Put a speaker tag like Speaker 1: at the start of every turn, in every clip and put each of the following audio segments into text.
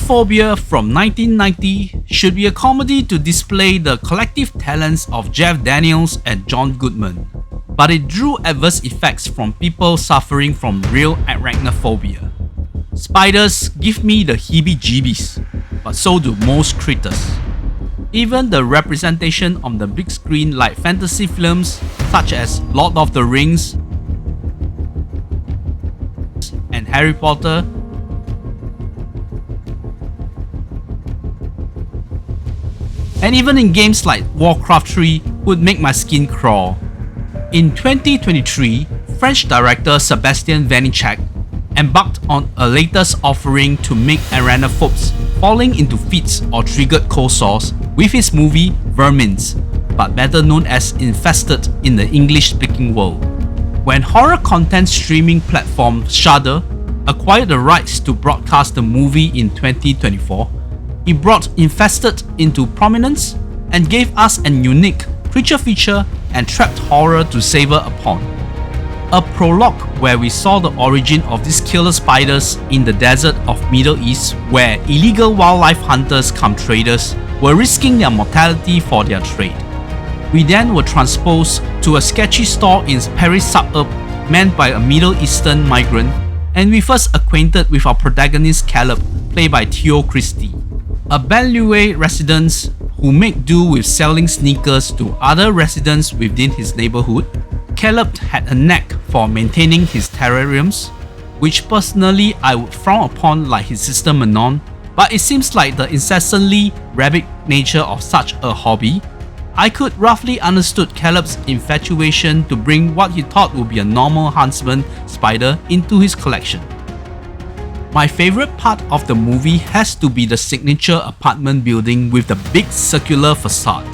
Speaker 1: Arachnophobia from 1990 should be a comedy to display the collective talents of Jeff Daniels and John Goodman, but it drew adverse effects from people suffering from real arachnophobia. Spiders give me the heebie-jeebies, but so do most critters. Even the representation on the big screen like fantasy films such as Lord of the Rings and Harry Potter and even in games like Warcraft 3 would make my skin crawl. In 2023, French director Sébastien Vannichek embarked on a latest offering to make arachnophobes falling into fits or triggered cold sores with his movie Vermins, but better known as Infested in the English-speaking world. When horror content streaming platform Shudder acquired the rights to broadcast the movie in 2024, it brought Infested into prominence and gave us an unique creature feature and trapped horror to savor upon. A prologue where we saw the origin of these killer spiders in the desert of Middle East, where illegal wildlife hunters come traders were risking their mortality for their trade. We then were transposed to a sketchy store in Paris suburb manned by a Middle Eastern migrant, and we first acquainted with our protagonist Caleb, played by Theo Christie, a banlieue resident who make do with selling sneakers to other residents within his neighborhood. Caleb had a knack for maintaining his terrariums, which personally I would frown upon like his sister Manon, but it seems like the incessantly rabid nature of such a hobby, I could roughly understood Caleb's infatuation to bring what he thought would be a normal huntsman spider into his collection. My favorite part of the movie has to be the signature apartment building with the big circular facade.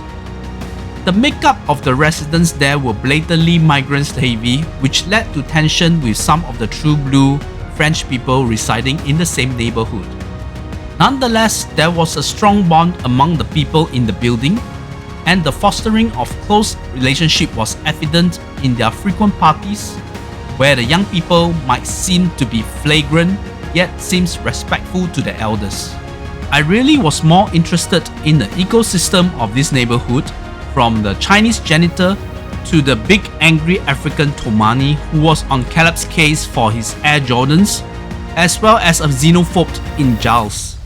Speaker 1: The makeup of the residents there were blatantly migrants heavy, which led to tension with some of the true blue French people residing in the same neighborhood. Nonetheless, there was a strong bond among the people in the building, and the fostering of close relationship was evident in their frequent parties, where the young people might seem to be flagrant yet seems respectful to the elders. I really was more interested in the ecosystem of this neighborhood, from the Chinese janitor to the big angry African Tomani who was on Caleb's case for his Air Jordans, as well as a xenophobe in Giles.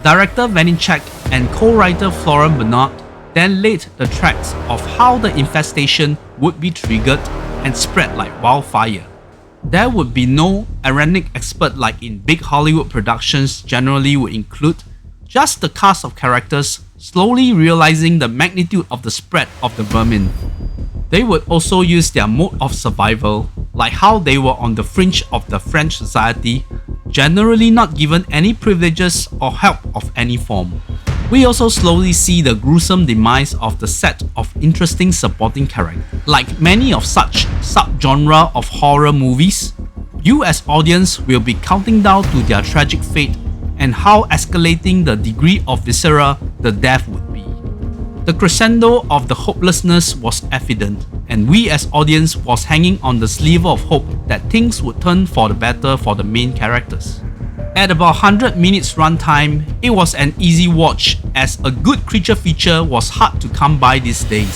Speaker 1: Director Vannichek and co-writer Florent Bernard then laid the tracks of how the infestation would be triggered and spread like wildfire. There would be no arachnic expert like in big Hollywood productions generally would include, just the cast of characters slowly realizing the magnitude of the spread of the vermin. They would also use their mode of survival, like how they were on the fringe of the French society, generally not given any privileges or help of any form. We also slowly see the gruesome demise of the set of interesting supporting characters. Like many of such sub-genre of horror movies, you as audience will be counting down to their tragic fate and how escalating the degree of viscera the death would be. The crescendo of the hopelessness was evident, and we as audience was hanging on the sliver of hope that things would turn for the better for the main characters. At about 100 minutes runtime, it was an easy watch as a good creature feature was hard to come by these days.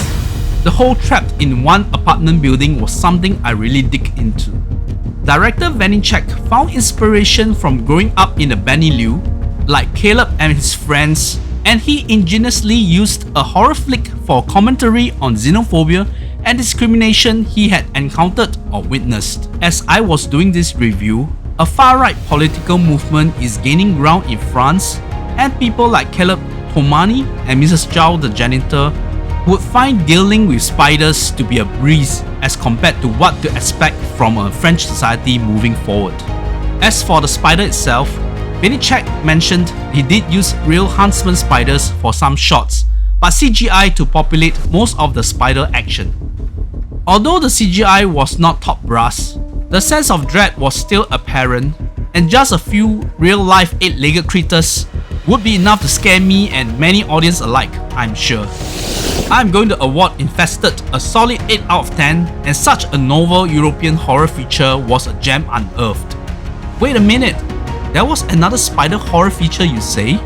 Speaker 1: The whole trapped in one apartment building was something I really dig into. Director Vannichek found inspiration from growing up in a banlieue, like Caleb and his friends, and he ingeniously used a horror flick for commentary on xenophobia and discrimination he had encountered or witnessed. As I was doing this review, a far-right political movement is gaining ground in France, and people like Caleb Tomani and Mrs. Zhao the janitor would find dealing with spiders to be a breeze as compared to what to expect from a French society moving forward. As for the spider itself, Vannichek mentioned he did use real huntsman spiders for some shots, but CGI to populate most of the spider action. Although the CGI was not top brass, the sense of dread was still apparent, and just a few real-life 8-legged critters would be enough to scare me and many audience alike, I'm sure. I'm going to award Infested a solid 8 out of 10, and such a novel European horror feature was a gem unearthed. Wait a minute, There was another spider horror feature, you say?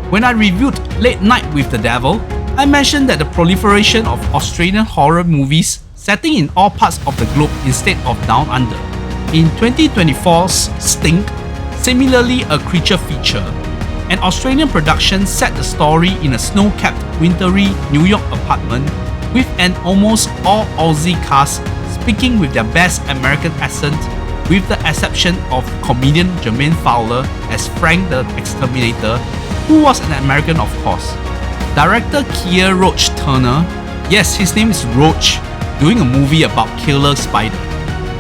Speaker 1: When I reviewed Late Night with the Devil, I mentioned that the proliferation of Australian horror movies setting in all parts of the globe instead of down under. In 2024's Stink, similarly a creature feature, an Australian production set the story in a snow-capped wintry New York apartment with an almost all Aussie cast speaking with their best American accent, with the exception of comedian Jermaine Fowler as Frank the Exterminator, who was an American of course. Director Keir Roach Turner, yes, his name is Roach, doing a movie about Killer Spider,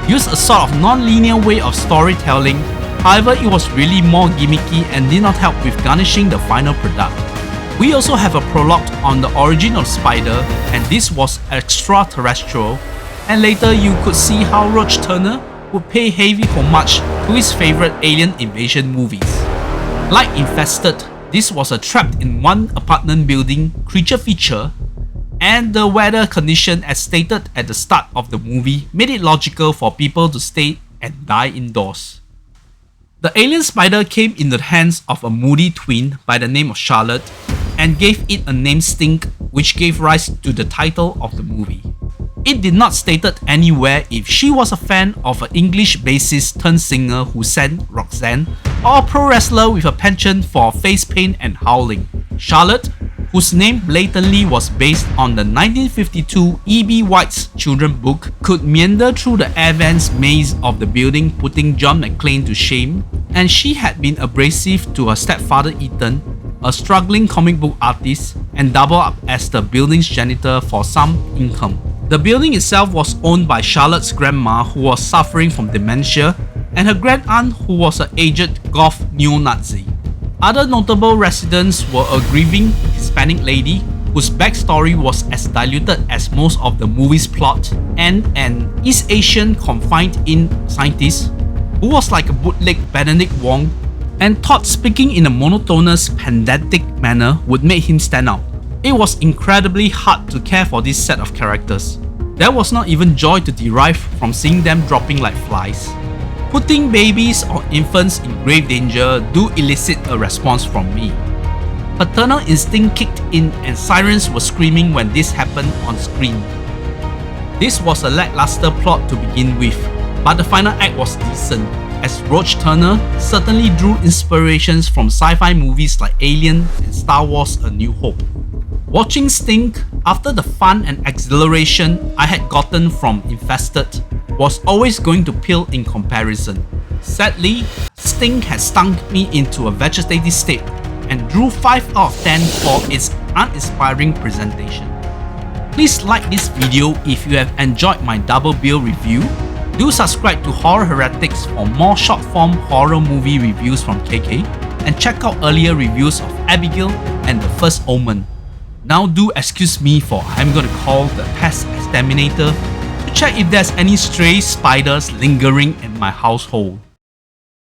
Speaker 1: used a sort of non-linear way of storytelling. However, it was really more gimmicky and did not help with garnishing the final product. We also have a prologue on the origin of Spider, and this was extraterrestrial, and later you could see how Roach Turner would pay heavy homage to his favourite alien invasion movies. Like Infested, this was a trapped in one apartment building creature feature, and the weather condition as stated at the start of the movie made it logical for people to stay and die indoors. The alien spider came in the hands of a moody twin by the name of Charlotte and gave it a name Stink, which gave rise to the title of the movie. It did not stated anywhere if she was a fan of an English bassist turned singer who sang Roxanne, or a pro wrestler with a penchant for face paint and howling. Charlotte, whose name blatantly was based on the 1952 E.B. White's children's book, could meander through the air vents maze of the building, putting John McClane to shame, and she had been abrasive to her stepfather Ethan, a struggling comic book artist, and doubled up as the building's janitor for some income. The building itself was owned by Charlotte's grandma, who was suffering from dementia, and her grand aunt, who was an aged goth neo-Nazi. Other notable residents were a grieving Hispanic lady whose backstory was as diluted as most of the movie's plot, and an East Asian confined-in scientist who was like a bootleg Benedict Wong and thought speaking in a monotonous, pedantic manner would make him stand out. It was incredibly hard to care for this set of characters. There was not even joy to derive from seeing them dropping like flies. Putting babies or infants in grave danger do elicit a response from me. Paternal instinct kicked in and sirens were screaming when this happened on screen. This was a lackluster plot to begin with, but the final act was decent, as Roach Turner certainly drew inspirations from sci-fi movies like Alien and Star Wars A New Hope. Watching Stink, after the fun and exhilaration I had gotten from Infested, was always going to pale in comparison. Sadly, Stink has stunk me into a vegetative state and drew 5 out of 10 for its uninspiring presentation. Please like this video if you have enjoyed my double bill review. Do subscribe to Horror Heretics for more short-form horror movie reviews from KK, and check out earlier reviews of Abigail and The First Omen. Now do excuse me, for I'm gonna call the pest exterminator to check if there's any stray spiders lingering in my household.